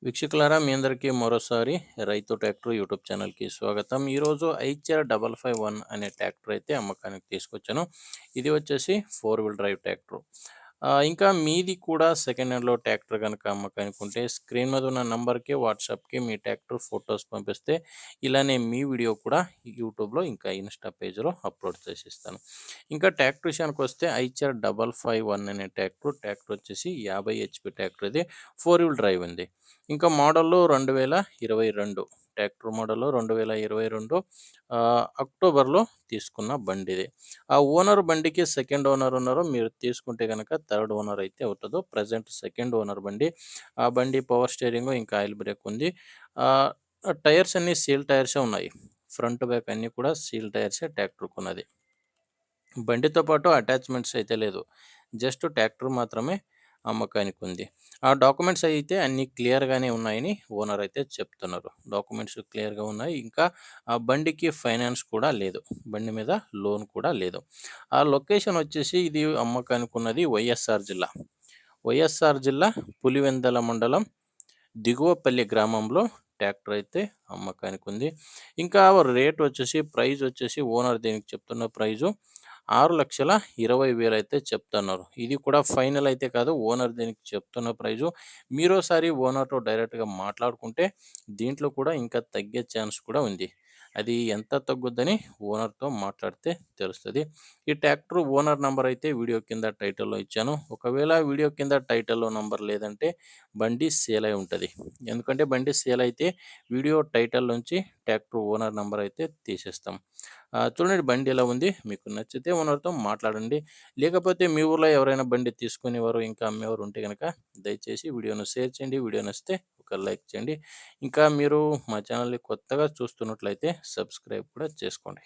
వీక్షకులారా మీ అందరికీ మరోసారి రైతు ట్రాక్టర్ యూట్యూబ్ ఛానల్కి స్వాగతం. ఈరోజు ఐచర్ 551 అనే ట్రాక్టర్ అయితే అమ్మకానికి తీసుకొచ్చాను. ఇది వచ్చేసి 4 వీల్ డ్రైవ్ ట్రాక్టర్. ఇంకా మీది కూడా సెకండ్ హ్యాండ్లో ట్రాక్టర్ కనుక అమ్మకానికి ఉంటే స్క్రీన్ మీద ఉన్న నంబర్కి వాట్సాప్కి మీ ట్రాక్టర్ ఫొటోస్ పంపిస్తే ఇలానే మీ వీడియో కూడా యూట్యూబ్లో ఇంకా ఇన్స్టా పేజ్లో అప్లోడ్ చేసిస్తాను. ఇంకా ట్రాక్టర్ విషయానికి వస్తే ఐచర్ 551 అనే ట్రాక్టర్ వచ్చేసి 50 HP ట్రాక్టర్. ఇది 4 వీల్ డ్రైవ్ ఉంది. ఇంకా మోడల్‌లో 2022 ట్రాక్టర్ మోడల్‌లో 2022 అక్టోబర్‌లో తీసుకున్న బండిది. ఆ ఓనర్ బండికి సెకండ్ ఓనర్ ఉన్నారు. మీరు తీసుకుంటే గనక థర్డ్ ఓనర్ అయితే అవుతదో. ప్రెజెంట్ సెకండ్ ఓనర్ బండి. ఆ బండి పవర్ స్టీరింగు, ఇంకా ఆయిల్ బ్రేక్ ఉంది. ఆహ్, టైర్స్ అన్నీ సీల్ టైర్సే ఉన్నాయి. ఫ్రంట్, బ్యాక్ అన్నీ కూడా సీల్ టైర్సే ట్రాక్టర్‌కున్నది. బండితో పాటు అటాచ్‌మెంట్స్ అయితే లేదు. జస్ట్ ట్రాక్టర్ మాత్రమే అమ్మకానికి ఉంది. ఆ డాక్యుమెంట్స్ అయితే అన్నీ క్లియర్‌గానే ఉన్నాయని ఓనర్ అయితే చెప్తున్నారు. డాక్యుమెంట్స్ క్లియర్‌గా ఉన్నాయి. ఇంకా ఆ బండికి ఫైనాన్స్ కూడా లేదు. బండి మీద లోన్ కూడా లేదు. ఆ లొకేషన్ వచ్చేసి ఇది అమ్మకానికి ఉన్నది వైఎస్ఆర్ జిల్లా. వైఎస్ఆర్ జిల్లా పులివెందల మండలం దిగువపల్లి గ్రామంలో ట్రాక్టర్ అయితే అమ్మకానికి ఉంది. ఇంకా రేట్ వచ్చేసి ప్రైస్ వచ్చేసి ఓనర్ దీనికి చెప్తున్న ప్రైజు 6,20,000 అయితే చెప్తున్నారు. ఇది కూడా ఫైనల్ అయితే కాదు. ఓనర్ దీనికి చెప్తున్న ప్రైజు. మీరోసారి ఓనర్‌తో డైరెక్ట్‌గా మాట్లాడుకుంటే దీంట్లో కూడా ఇంకా తగ్గే ఛాన్స్ కూడా ఉంది. అది ఎంత తగ్గుద్దని ఓనర్‌తో మాట్లాడితే తెలుస్తది. ఈ ట్రాక్టర్ ఓనర్ నంబర్ అయితే వీడియో కింద టైటిల్‌లో ఇచ్చాను. ఒకవేళ వీడియో కింద టైటిల్‌లో నంబర్ లేదంటే బండి సేల్ అయి ఉంటది. ఎందుకంటే బండి సేల్ అయితే వీడియో టైటిల్ నుంచి ట్రాక్టర్ ఓనర్ నంబర్ అయితే తీసేస్తాం. చూడండి బండి ఎలా ఉంది. మీకు నచ్చితే ఓనర్‌తో మాట్లాడండి. లేకపోతే మీ ఊర్లో ఎవరైనా బండి తీసుకునేవారు, ఇంకా అమ్మేవారు ఉంటే గనక దయచేసి వీడియోను షేర్ చేయండి. వీడియో నచ్చితే ఒక లైక్ చేయండి. ఇంకా మీరు మా ఛానల్‌ని కొత్తగా చూస్తున్నట్లయితే సబ్స్క్రైబ్ కూడా చేసుకోండి.